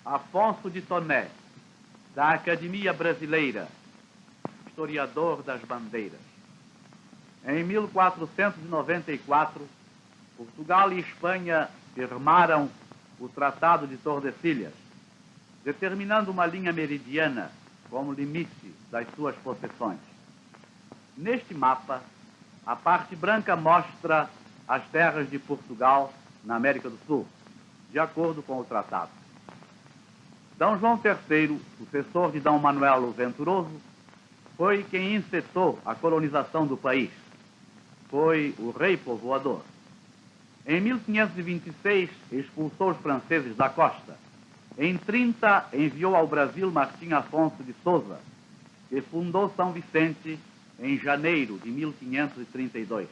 Afonso de Toné, da Academia Brasileira, historiador das bandeiras. Em 1494, Portugal e Espanha firmaram o Tratado de Tordesilhas, determinando uma linha meridiana como limite das suas possessões. Neste mapa, a parte branca mostra as terras de Portugal na América do Sul, de acordo com o tratado. D. João III, sucessor de D. Manuel o Venturoso, foi quem encetou a colonização do país. Foi o rei povoador. Em 1526, expulsou os franceses da costa. Em 30, enviou ao Brasil Martim Afonso de Souza, que fundou São Vicente em janeiro de 1532.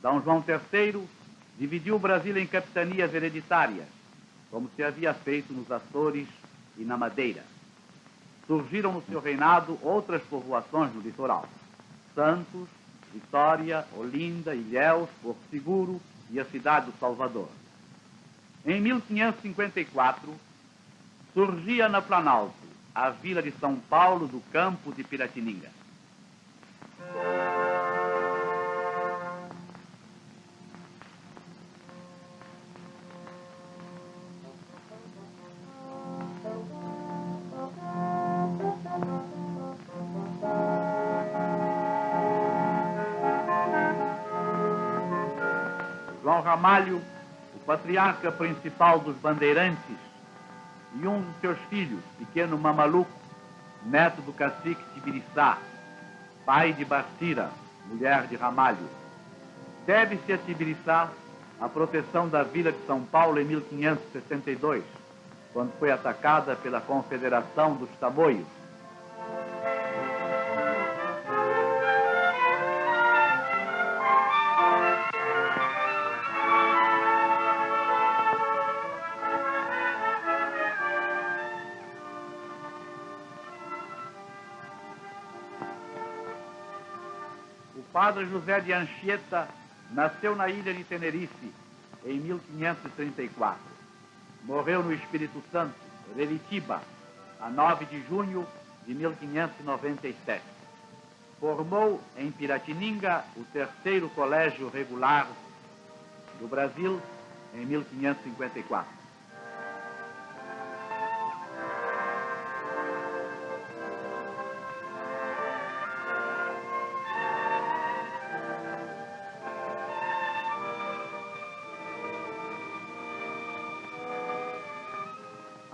D. João III dividiu o Brasil em capitanias hereditárias, como se havia feito nos Açores e na Madeira. Surgiram no seu reinado outras povoações no litoral: Santos, Vitória, Olinda, Ilhéus, Porto Seguro e a cidade do Salvador. Em 1554, surgia na Planalto a vila de São Paulo do Campo de Piratininga. João Ramalho, o patriarca principal dos bandeirantes, e um dos seus filhos, pequeno Mamaluco, neto do cacique Tibiriçá, pai de Bacira, mulher de Ramalho. Deve-se a Tibiriçá a proteção da vila de São Paulo em 1562, quando foi atacada pela Confederação dos Tamoios. O padre José de Anchieta nasceu na ilha de Tenerife em 1534. Morreu no Espírito Santo, Relitiba, a 9 de junho de 1597. Formou em Piratininga o terceiro colégio regular do Brasil em 1554.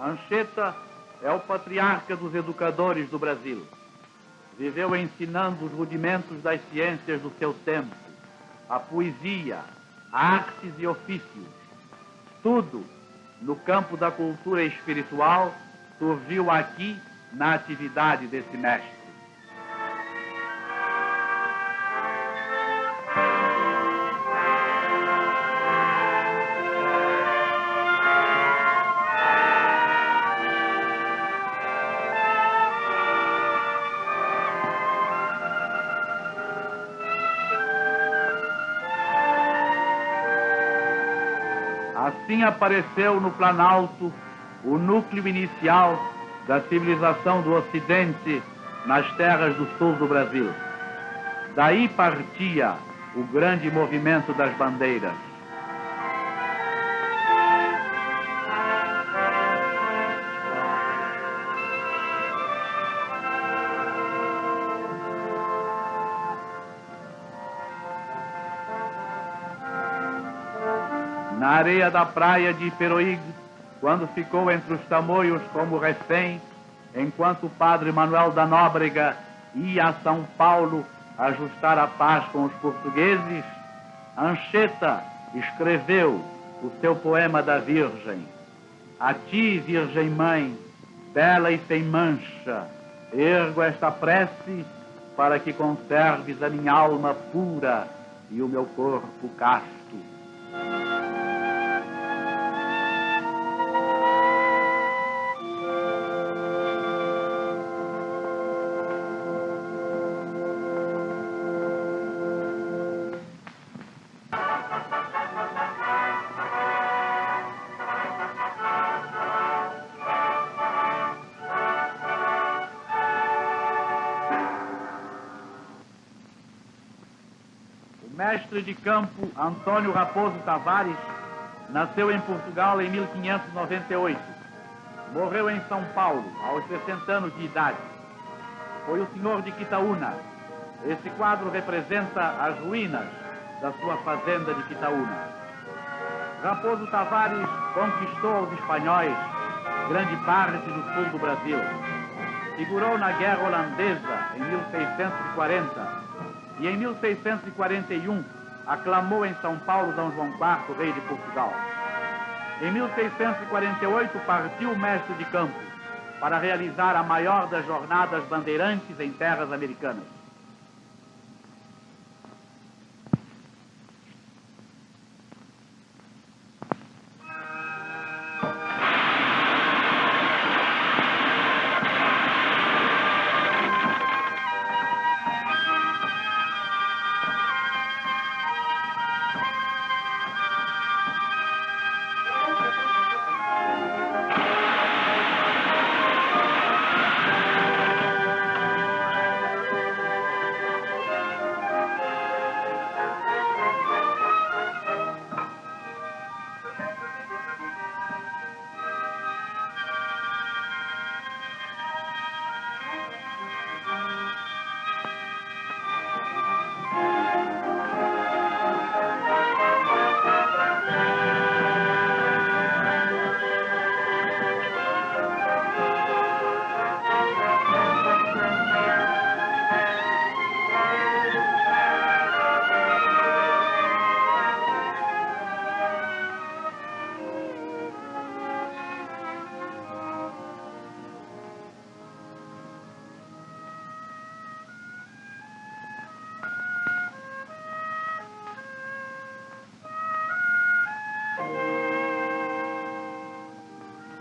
Anchieta é o patriarca dos educadores do Brasil. Viveu ensinando os rudimentos das ciências do seu tempo, a poesia, artes e ofícios. Tudo, no campo da cultura espiritual, surgiu aqui na atividade desse mestre. Assim apareceu no Planalto o núcleo inicial da civilização do Ocidente nas terras do sul do Brasil. Daí partia o grande movimento das bandeiras. Na areia da praia de Iperoig, quando ficou entre os tamoios como refém, enquanto o padre Manuel da Nóbrega ia a São Paulo ajustar a paz com os portugueses, Anchieta escreveu o seu poema da Virgem. A ti, Virgem Mãe, bela e sem mancha, ergo esta prece para que conserves a minha alma pura e o meu corpo casto. O mestre de campo Antônio Raposo Tavares nasceu em Portugal em 1598. Morreu em São Paulo, aos 60 anos de idade. Foi o senhor de Quitaúna. Esse quadro representa as ruínas da sua fazenda de Quitaúna. Raposo Tavares conquistou aos espanhóis grande parte do sul do Brasil. Figurou na Guerra Holandesa em 1640 e em 1641 aclamou em São Paulo D. João IV, rei de Portugal. Em 1648 partiu o mestre de campo para realizar a maior das jornadas bandeirantes em terras americanas.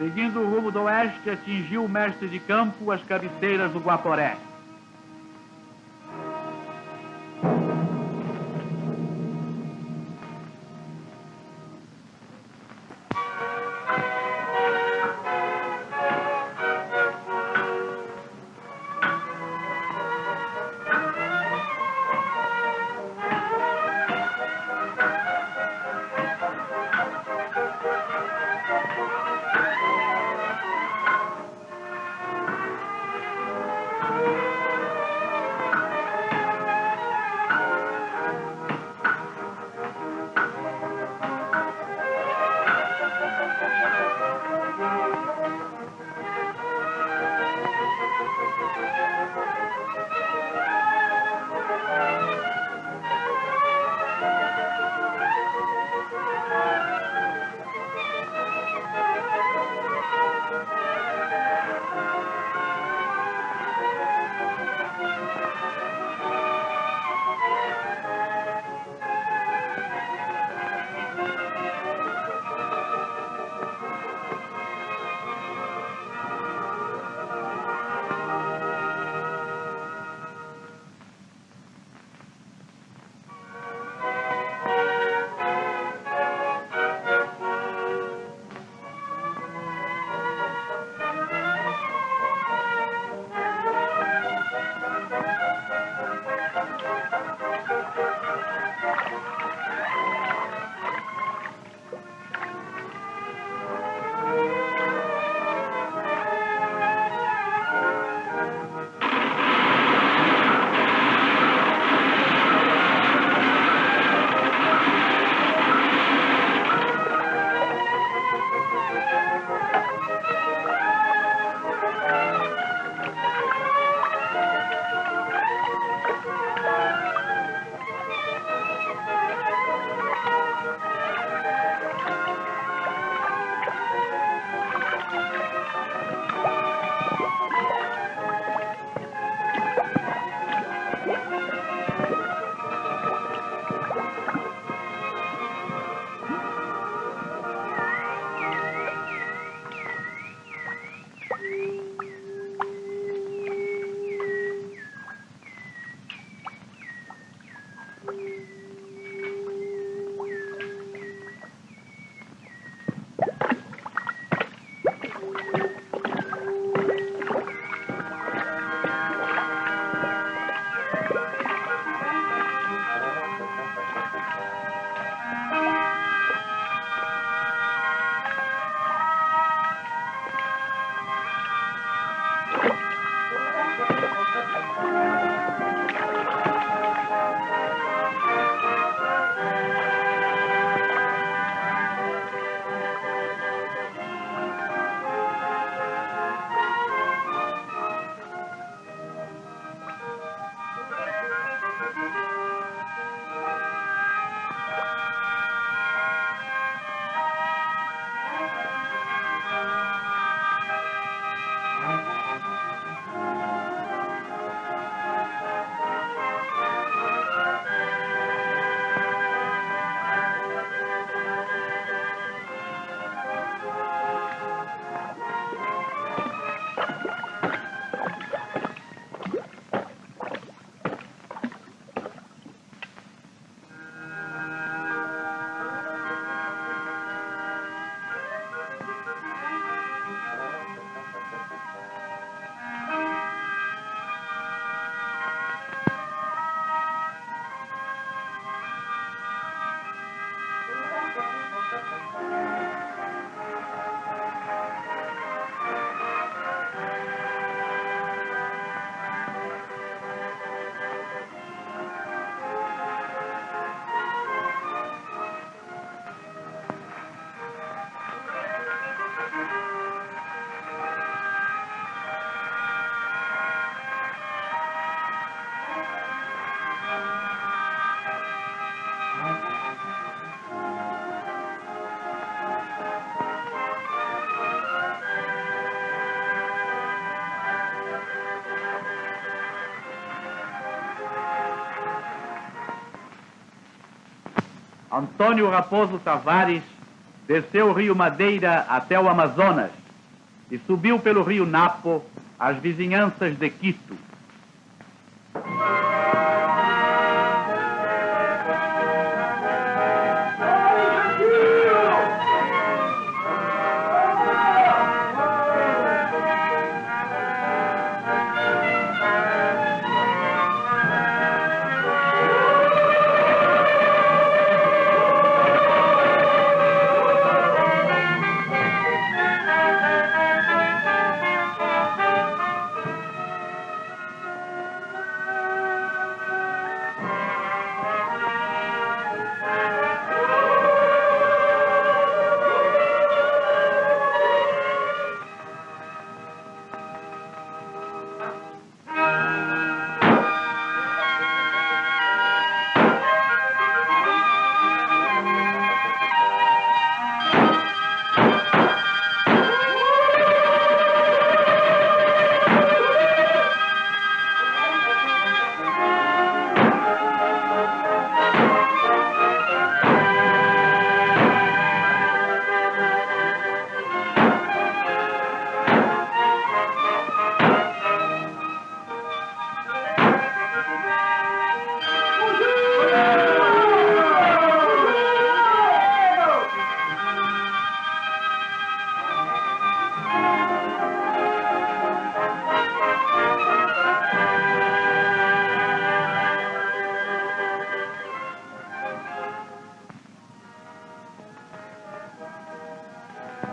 Seguindo o rumo do oeste, atingiu o mestre de campo as cabeceiras do Guaporé. Antônio Raposo Tavares desceu o rio Madeira até o Amazonas e subiu pelo rio Napo às vizinhanças de Quito.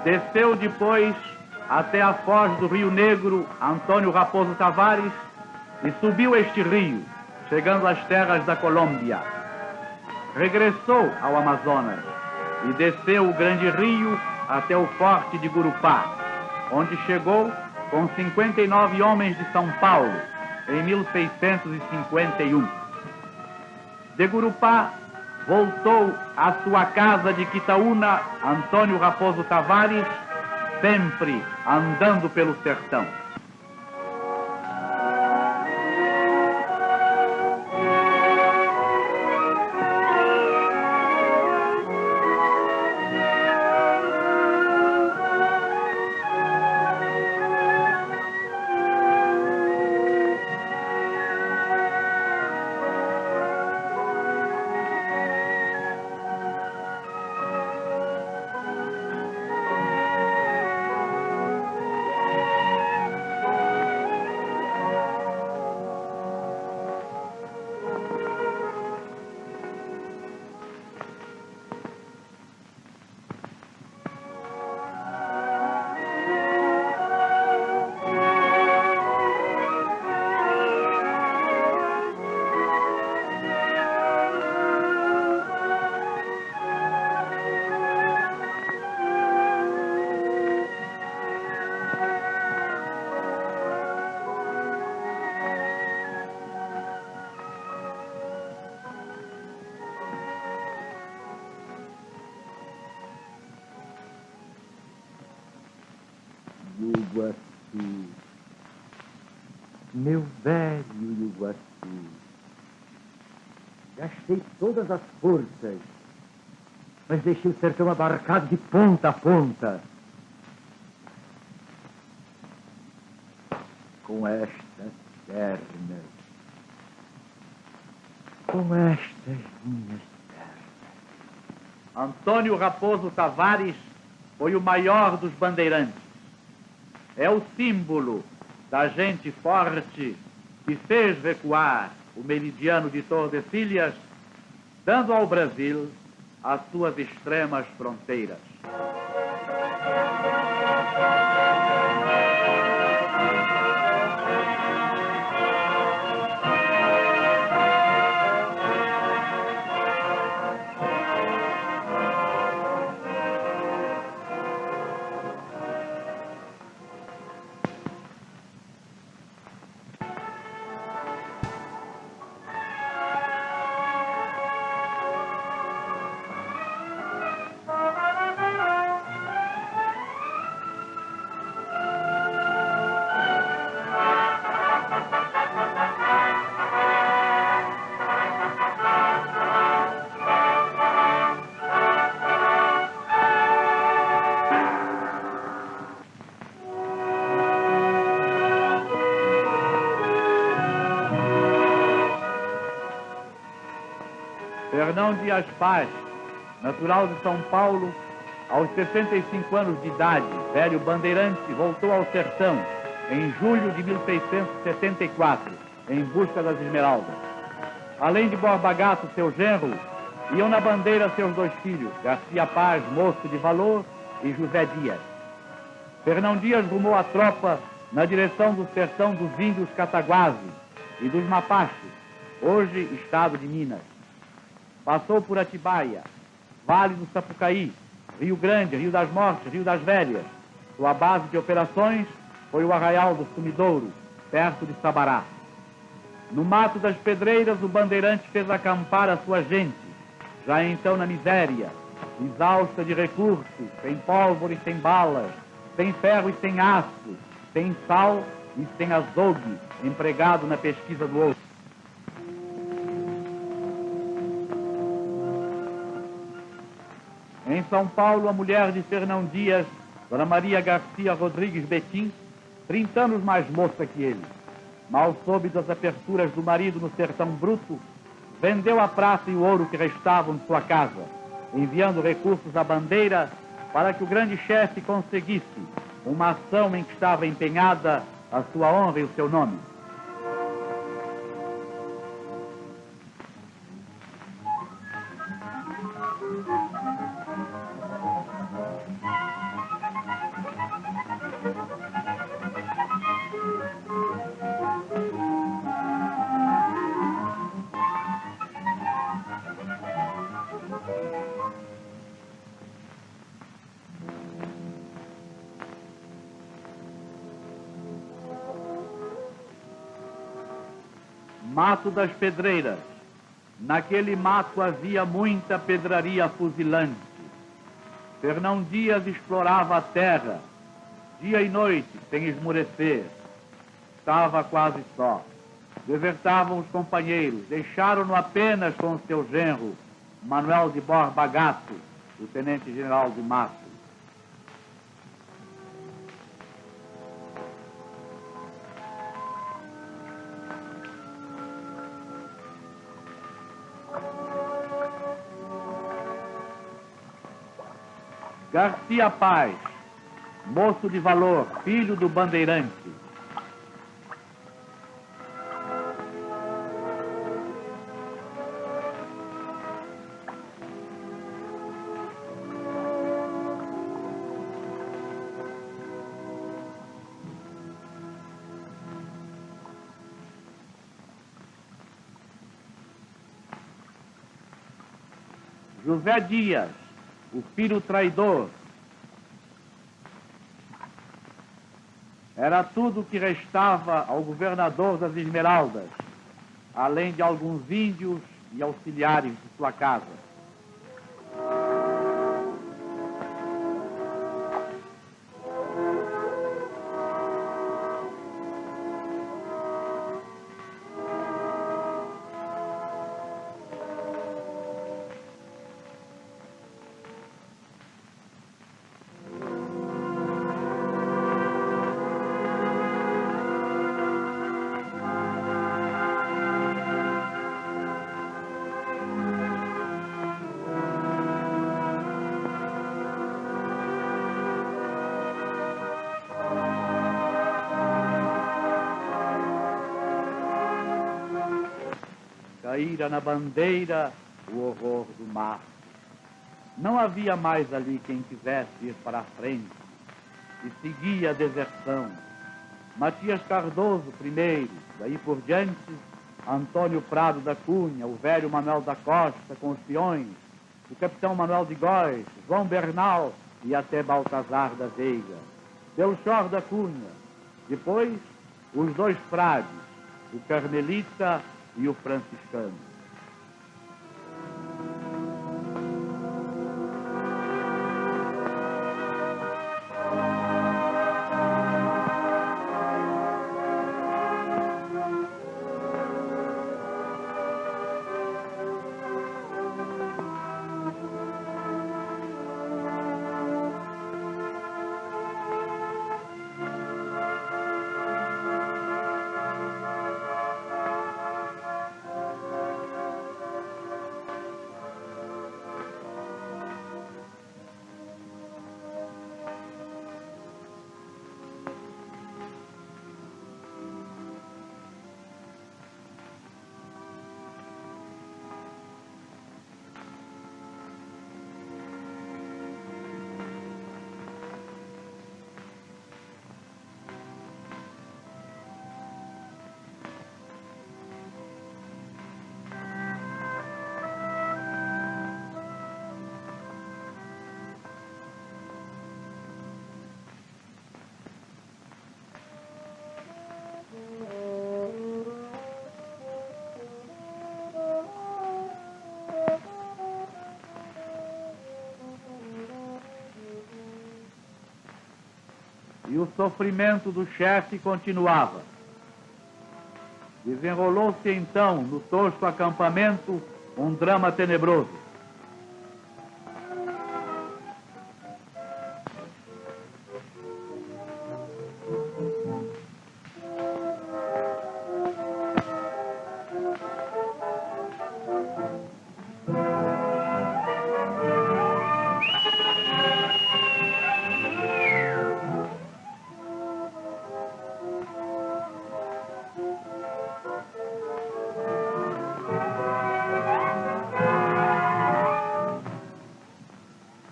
Desceu depois até a foz do Rio Negro, Antônio Raposo Tavares, e subiu este rio, chegando às terras da Colômbia. Regressou ao Amazonas e desceu o grande rio até o forte de Gurupá, onde chegou com 59 homens de São Paulo, em 1651. De Gurupá, voltou à sua casa de Quitaúna, Antônio Raposo Tavares, sempre andando pelo sertão. Iguaçu, meu velho Iguaçu, gastei todas as forças, mas deixei o sertão abarcado de ponta a ponta. Com estas pernas, com estas minhas pernas. Antônio Raposo Tavares foi o maior dos bandeirantes. É o símbolo da gente forte que fez recuar o meridiano de Tordesilhas, dando ao Brasil as suas extremas fronteiras. Fernão Dias Paz, natural de São Paulo, aos 65 anos de idade, velho bandeirante, voltou ao sertão em julho de 1674, em busca das esmeraldas. Além de Borba Gato, seu genro, iam na bandeira seus dois filhos, Garcia Paz, moço de valor, e José Dias. Fernão Dias rumou a tropa na direção do sertão dos índios Cataguases e dos Mapaches, hoje estado de Minas. Passou por Atibaia, Vale do Sapucaí, Rio Grande, Rio das Mortes, Rio das Velhas. Sua base de operações foi o Arraial do Sumidouro, perto de Sabará. No Mato das Pedreiras, o bandeirante fez acampar a sua gente, já então na miséria, exausta de recursos, sem pólvora e sem balas, sem ferro e sem aço, sem sal e sem azogue, empregado na pesquisa do ouro. Em São Paulo, a mulher de Fernão Dias, Dona Maria Garcia Rodrigues Betim, 30 anos mais moça que ele, mal soube das aperturas do marido no sertão bruto, vendeu a prata e o ouro que restavam de sua casa, enviando recursos à bandeira para que o grande chefe conseguisse uma ação em que estava empenhada a sua honra e o seu nome. Mato das Pedreiras. Naquele mato havia muita pedraria fuzilante. Fernão Dias explorava a terra, dia e noite, sem esmorecer. Estava quase só. Desertavam os companheiros, deixaram-no apenas com seu genro, Manuel de Borba Gato, o tenente-general de Mato. Garcia Paz, moço de valor, filho do bandeirante. José Dias, o filho traidor. Era tudo o que restava ao governador das Esmeraldas, além de alguns índios e auxiliares de sua casa. traíra na bandeira o horror do mar. Não havia mais ali quem quisesse ir para a frente e seguia a deserção. Matias Cardoso primeiro, daí por diante, Antônio Prado da Cunha, o velho Manuel da Costa com os peões, o capitão Manuel de Góes, João Bernal e até Baltazar da Veiga, Belchor da Cunha, depois os dois frades, o carmelita e o franciscano. E o sofrimento do chefe continuava. Desenrolou-se então, no tosco acampamento, um drama tenebroso.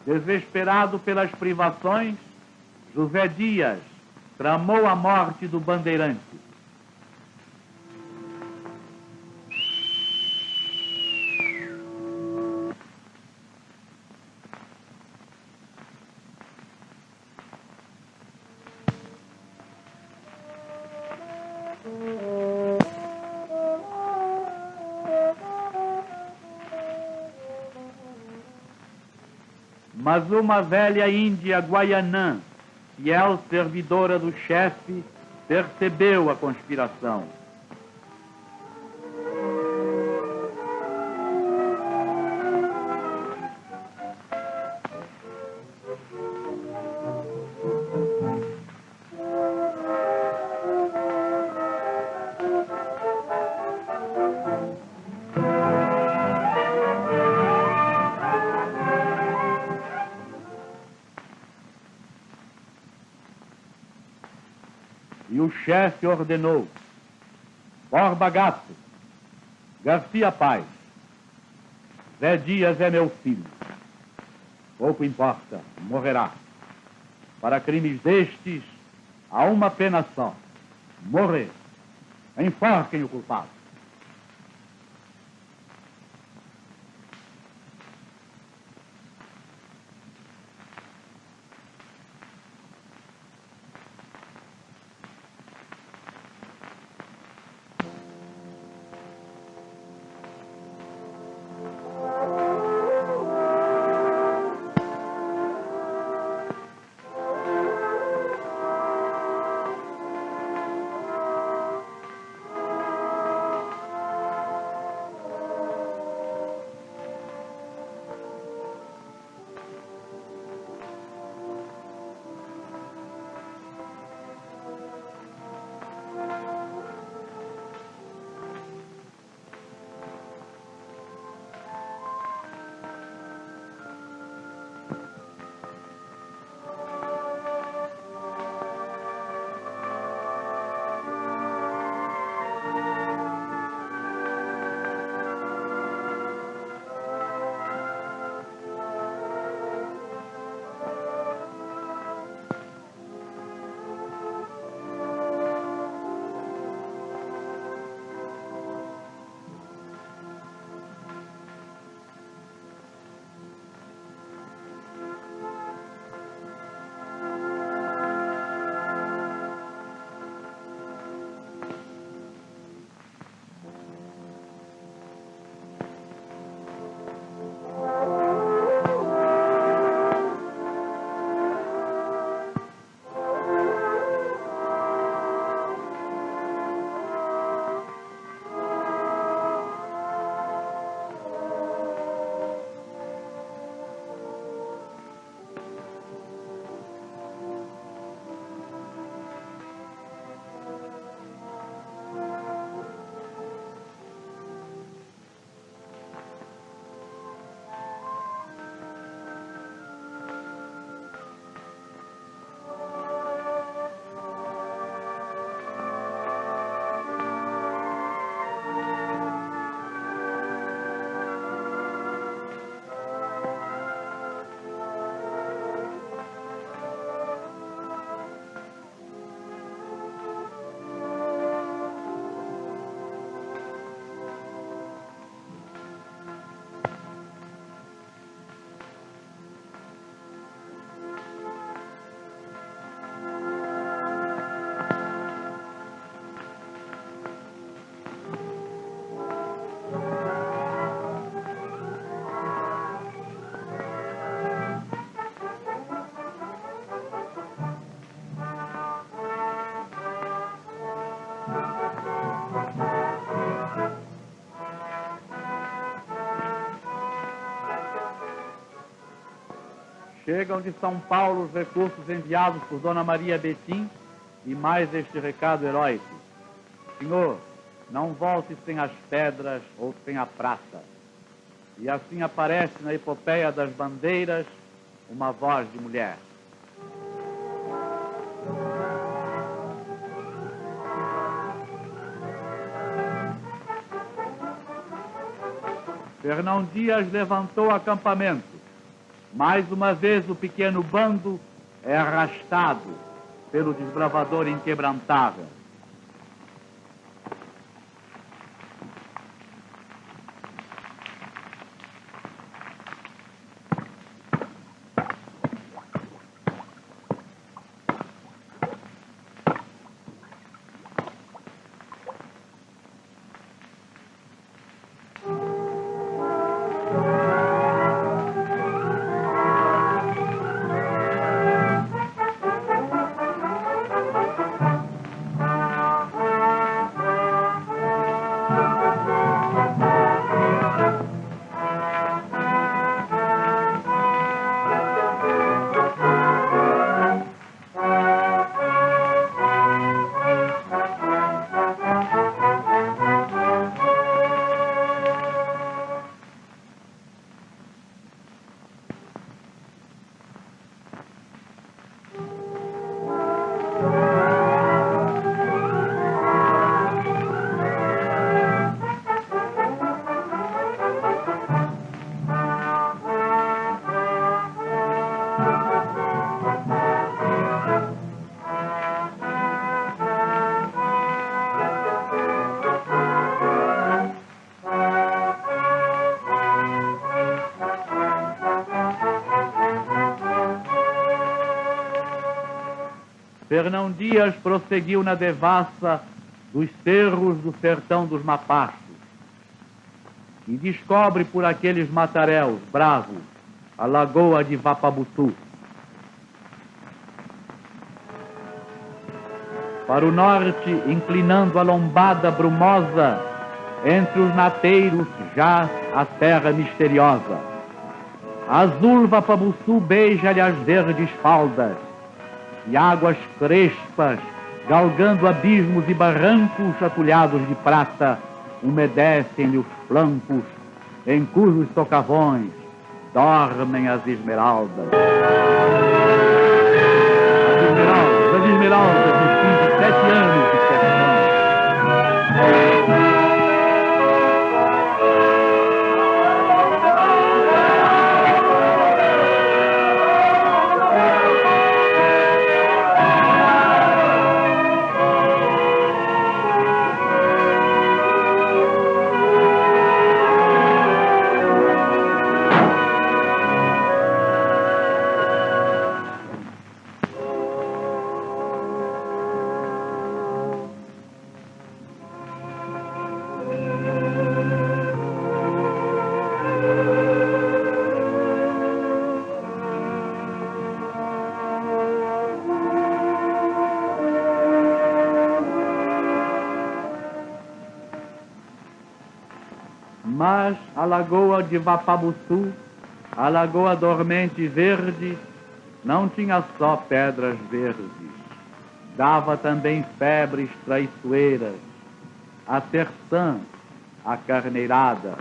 Desesperado pelas privações, José Dias tramou a morte do bandeirante. Mas uma velha índia guaianã, fiel servidora do chefe, percebeu a conspiração. E o chefe ordenou: Borba Gato, Garcia Paz, Zé Dias é meu filho. Pouco importa, morrerá. Para crimes destes, há uma pena só: morrer. Enforquem o culpado. Chegam de São Paulo os recursos enviados por Dona Maria Betim e mais este recado heróico. Senhor, não volte sem as pedras ou sem a prata. E assim aparece na epopeia das bandeiras uma voz de mulher. Fernão Dias levantou acampamento. Mais uma vez o pequeno bando é arrastado pelo desbravador inquebrantável. Fernão Dias prosseguiu na devassa dos cerros do sertão dos Mapachos e descobre por aqueles mataréus bravos a lagoa de Vapabutu. Para o norte, inclinando a lombada brumosa, entre os nateiros jaz a terra misteriosa. Azul Vapabutu beija-lhe as verdes faldas, e águas crespas, galgando abismos e barrancos atulhados de prata, umedecem-lhe os flancos, em cujos socavões dormem as esmeraldas. As esmeraldas dos 27 anos de sertão. Mas a lagoa de Vapabutu, a lagoa dormente e verde, não tinha só pedras verdes, dava também febres traiçoeiras, a terçã, a carneirada.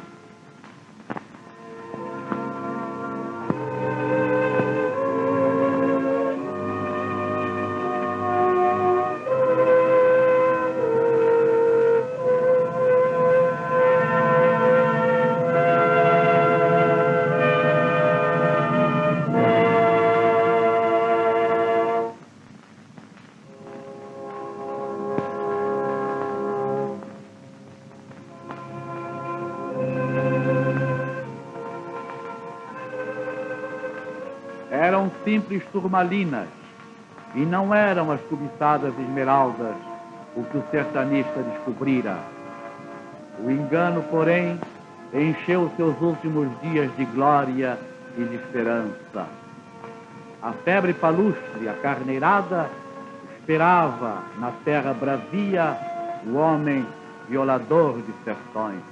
Eram simples turmalinas, e não eram as cobiçadas esmeraldas o que o sertanista descobrira. O engano, porém, encheu seus últimos dias de glória e de esperança. A febre palustre, a carneirada, esperava na terra bravia o homem violador de sertões.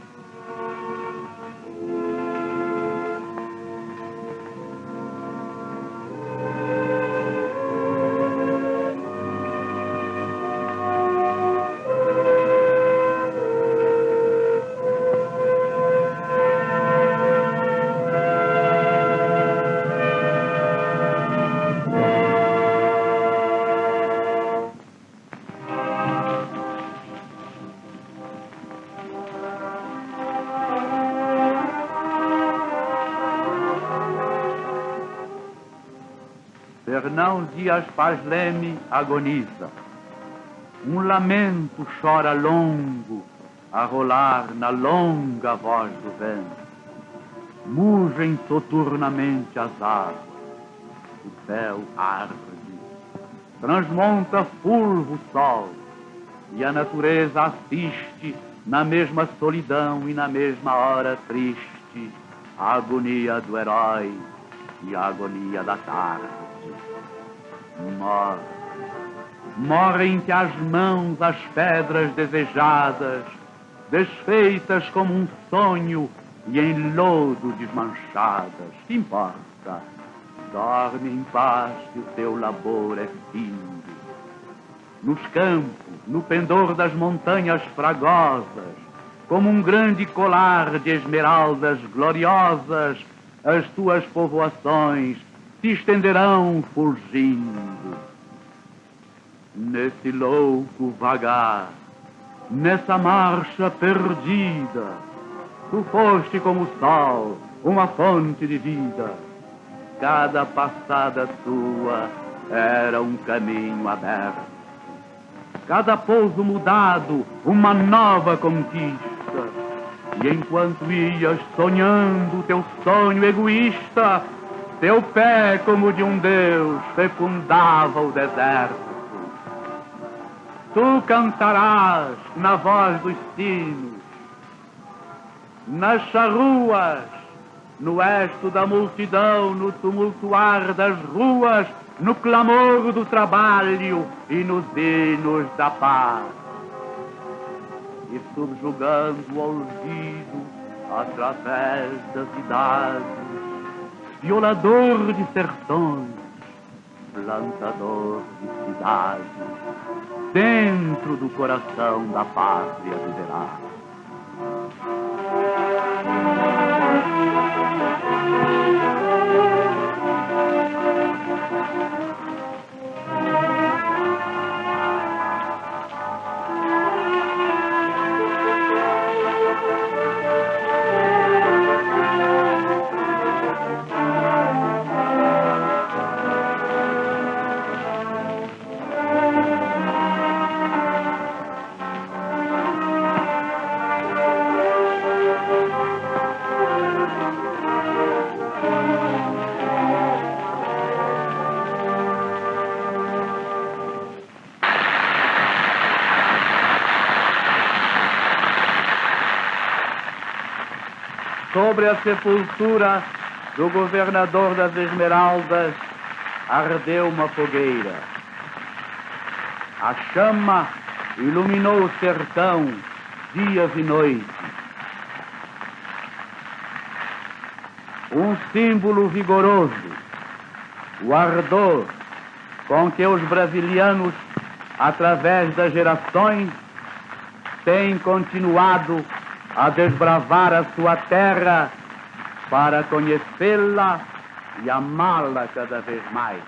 Fernão Dias Paz Leme agoniza. Um lamento chora longo a rolar na longa voz do vento. Mugem soturnamente as águas, o céu arde, transmonta fulvo o sol, e a natureza assiste na mesma solidão e na mesma hora triste a agonia do herói e a agonia da tarde. Morrem-te às mãos as pedras desejadas, desfeitas como um sonho e em lodo desmanchadas. Que importa? Dorme em paz que o teu labor é findo. Nos campos, no pendor das montanhas fragosas, como um grande colar de esmeraldas gloriosas, as tuas povoações se estenderão fulgindo. Nesse louco vagar, nessa marcha perdida, tu foste como o sol, uma fonte de vida. Cada passada tua era um caminho aberto. Cada pouso mudado, uma nova conquista. E enquanto ias sonhando teu sonho egoísta, teu pé, como de um deus, fecundava o deserto. Tu cantarás na voz dos sinos, nas charruas, no esto da multidão, no tumultuar das ruas, no clamor do trabalho e nos hinos da paz. E subjugando o olvido através das idades, violador de sertões, plantador de cidades, dentro do coração da pátria viverá. Sobre a sepultura do governador das Esmeraldas ardeu uma fogueira. A chama iluminou o sertão dias e noites. Um símbolo vigoroso, o ardor com que os brasilianos, através das gerações, têm continuado a desbravar a sua terra para conhecê-la e amá-la cada vez mais.